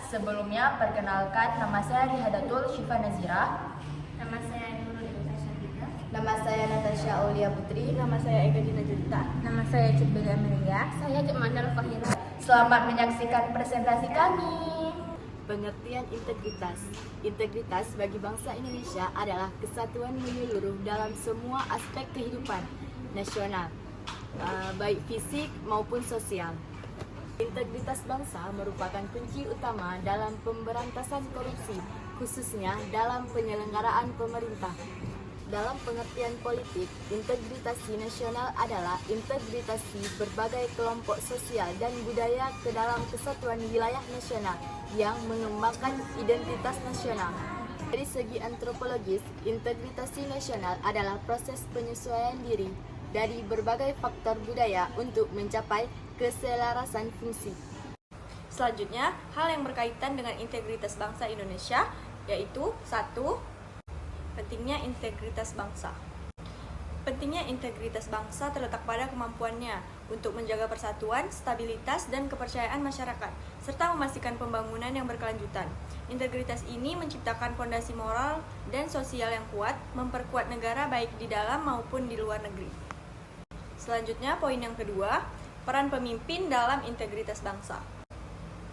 Sebelumnya, perkenalkan, nama saya Rihadatul Syifa Nazira. Nama saya Nurul Natasha Gita. Nama saya Natasha Aulia Putri. Nama saya Ega Dina Julita. Nama saya Cutbeli Amelia. Saya Cukmandal Fahira. Selamat menyaksikan presentasi kami. Pengertian integritas. Integritas bagi bangsa Indonesia adalah kesatuan menyeluruh dalam semua aspek kehidupan nasional, baik fisik maupun sosial. Integritas bangsa merupakan kunci utama dalam pemberantasan korupsi, khususnya dalam penyelenggaraan pemerintah. Dalam pengertian politik, integritas nasional adalah integritas berbagai kelompok sosial dan budaya ke dalam kesatuan wilayah nasional yang mengembangkan identitas nasional. Dari segi antropologis, integritas nasional adalah proses penyesuaian diri dari berbagai faktor budaya untuk mencapai keselarasan fungsi. Selanjutnya, hal yang berkaitan dengan integritas bangsa Indonesia yaitu 1. Pentingnya integritas bangsa. Pentingnya integritas bangsa terletak pada kemampuannya untuk menjaga persatuan, stabilitas, dan kepercayaan masyarakat, serta memastikan pembangunan yang berkelanjutan. Integritas ini menciptakan fondasi moral dan sosial yang kuat, memperkuat negara baik di dalam maupun di luar negeri. Selanjutnya, poin yang kedua, peran pemimpin dalam integritas bangsa.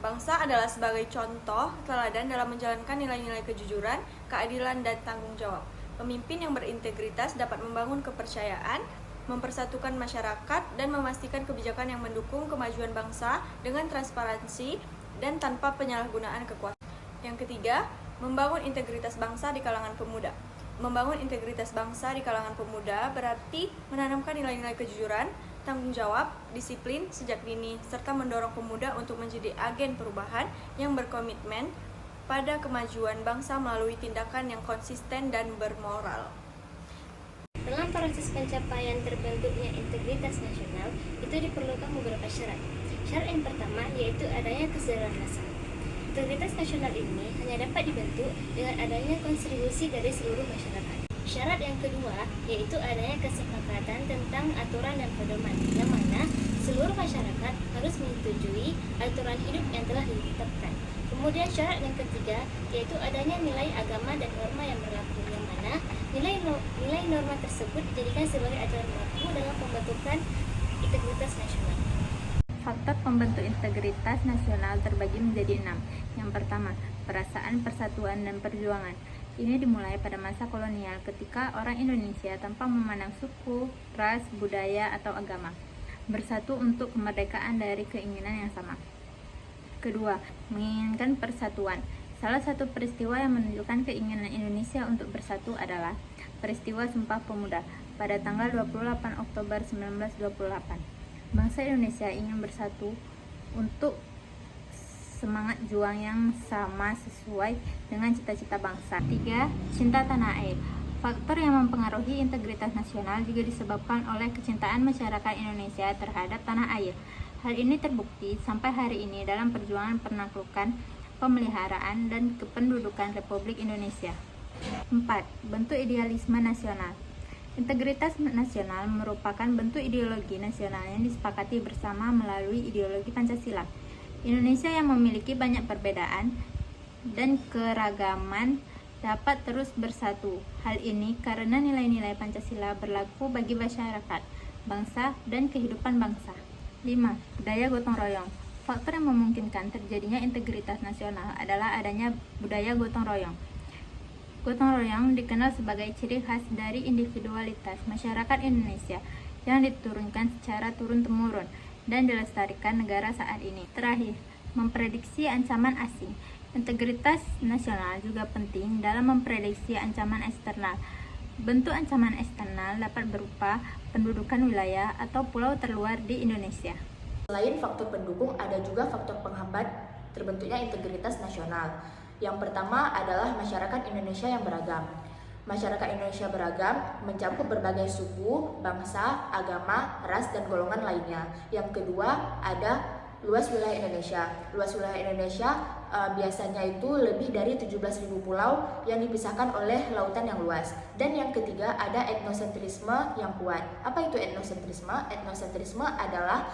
Bangsa adalah sebagai contoh teladan dalam menjalankan nilai-nilai kejujuran, keadilan, dan tanggung jawab. Pemimpin yang berintegritas dapat membangun kepercayaan, mempersatukan masyarakat, dan memastikan kebijakan yang mendukung kemajuan bangsa dengan transparansi dan tanpa penyalahgunaan kekuasaan. Yang ketiga, membangun integritas bangsa di kalangan pemuda. Membangun integritas bangsa di kalangan pemuda berarti menanamkan nilai-nilai kejujuran, tanggung jawab, disiplin sejak dini, serta mendorong pemuda untuk menjadi agen perubahan yang berkomitmen pada kemajuan bangsa melalui tindakan yang konsisten dan bermoral. Dalam proses pencapaian terbentuknya integritas nasional, itu diperlukan beberapa syarat. Syarat yang pertama yaitu adanya kesederhanasan. Integritas nasional ini hanya dapat dibentuk dengan adanya kontribusi dari seluruh masyarakat. Syarat yang kedua yaitu adanya kesepakatan tentang aturan dan pedoman, yang mana seluruh masyarakat harus menyetujui aturan hidup yang telah ditetapkan. Kemudian syarat yang ketiga yaitu adanya nilai agama dan norma yang berlaku, yang mana nilai norma tersebut dijadikan sebagai acuan baku dalam pembentukan integritas nasional. Faktor pembentuk integritas nasional terbagi menjadi 6. Yang pertama, perasaan persatuan dan perjuangan. Ini dimulai pada masa kolonial ketika orang Indonesia tanpa memandang suku, ras, budaya, atau agama bersatu untuk kemerdekaan dari keinginan yang sama. Kedua, menginginkan persatuan. Salah satu peristiwa yang menunjukkan keinginan Indonesia untuk bersatu adalah peristiwa Sumpah Pemuda pada tanggal 28 Oktober 1928. Bangsa Indonesia ingin bersatu untuk semangat juang yang sama sesuai dengan cita-cita bangsa. 3. Cinta tanah air. Faktor yang mempengaruhi integritas nasional juga disebabkan oleh kecintaan masyarakat Indonesia terhadap tanah air. Hal ini terbukti sampai hari ini dalam perjuangan penaklukan, pemeliharaan, dan kependudukan Republik Indonesia. 4. Bentuk idealisme nasional. Integritas nasional merupakan bentuk ideologi nasional yang disepakati bersama melalui ideologi Pancasila. Indonesia yang memiliki banyak perbedaan dan keragaman dapat terus bersatu. Hal ini karena nilai-nilai Pancasila berlaku bagi masyarakat, bangsa, dan kehidupan bangsa. 5. Budaya gotong royong. Faktor yang memungkinkan terjadinya integritas nasional adalah adanya budaya gotong royong. Gotong royong dikenal sebagai ciri khas dari individualitas masyarakat Indonesia yang diturunkan secara turun-temurun dan dilestarikan negara saat ini. Terakhir, memprediksi ancaman asing. Integritas nasional juga penting dalam memprediksi ancaman eksternal. Bentuk ancaman eksternal dapat berupa pendudukan wilayah atau pulau terluar di Indonesia. Selain faktor pendukung, ada juga faktor penghambat terbentuknya integritas nasional. Yang pertama adalah masyarakat Indonesia yang beragam. Masyarakat Indonesia beragam mencakup berbagai suku, bangsa, agama, ras, dan golongan lainnya. Yang kedua ada luas wilayah Indonesia. Luas wilayah Indonesia biasanya itu lebih dari 17.000 pulau yang dipisahkan oleh lautan yang luas. Dan yang ketiga ada etnosentrisme yang kuat. Apa itu etnosentrisme? Etnosentrisme adalah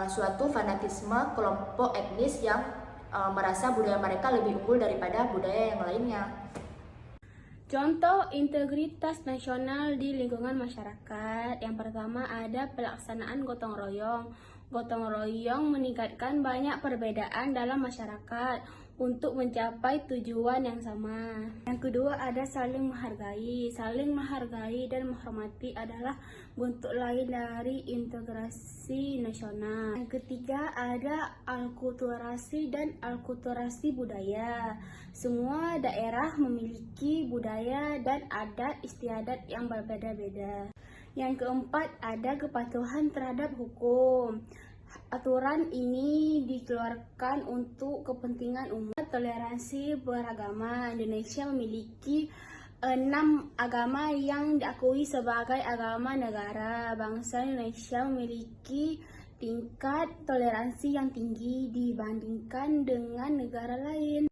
suatu fanatisme kelompok etnis yang merasa budaya mereka lebih unggul daripada budaya yang lainnya. Contoh integritas nasional di lingkungan masyarakat. Yang pertama ada pelaksanaan gotong royong. Gotong royong meningkatkan banyak perbedaan dalam masyarakat untuk mencapai tujuan yang sama. Yang kedua ada saling menghargai. Saling menghargai dan menghormati adalah bentuk lain dari integrasi nasional. Yang ketiga ada alkulturasi dan alkulturasi budaya. Semua daerah memiliki budaya dan adat istiadat yang berbeda-beda. Yang keempat ada kepatuhan terhadap hukum. Aturan ini dikeluarkan untuk kepentingan umum. Toleransi beragama. Indonesia memiliki 6 agama yang diakui sebagai agama negara. Bangsa Indonesia memiliki tingkat toleransi yang tinggi dibandingkan dengan negara lain.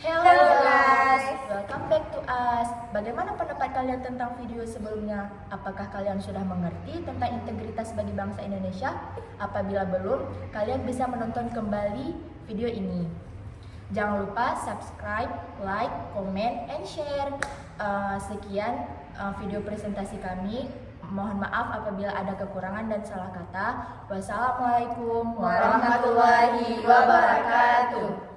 Hello guys, welcome back to us. Bagaimana pendapat kalian tentang video sebelumnya? Apakah kalian sudah mengerti tentang integritas bagi bangsa Indonesia? Apabila belum, kalian bisa menonton kembali video ini. Jangan lupa subscribe, like, comment, and share. Sekian video presentasi kami. Mohon maaf apabila ada kekurangan dan salah kata. Wassalamualaikum warahmatullahi wabarakatuh.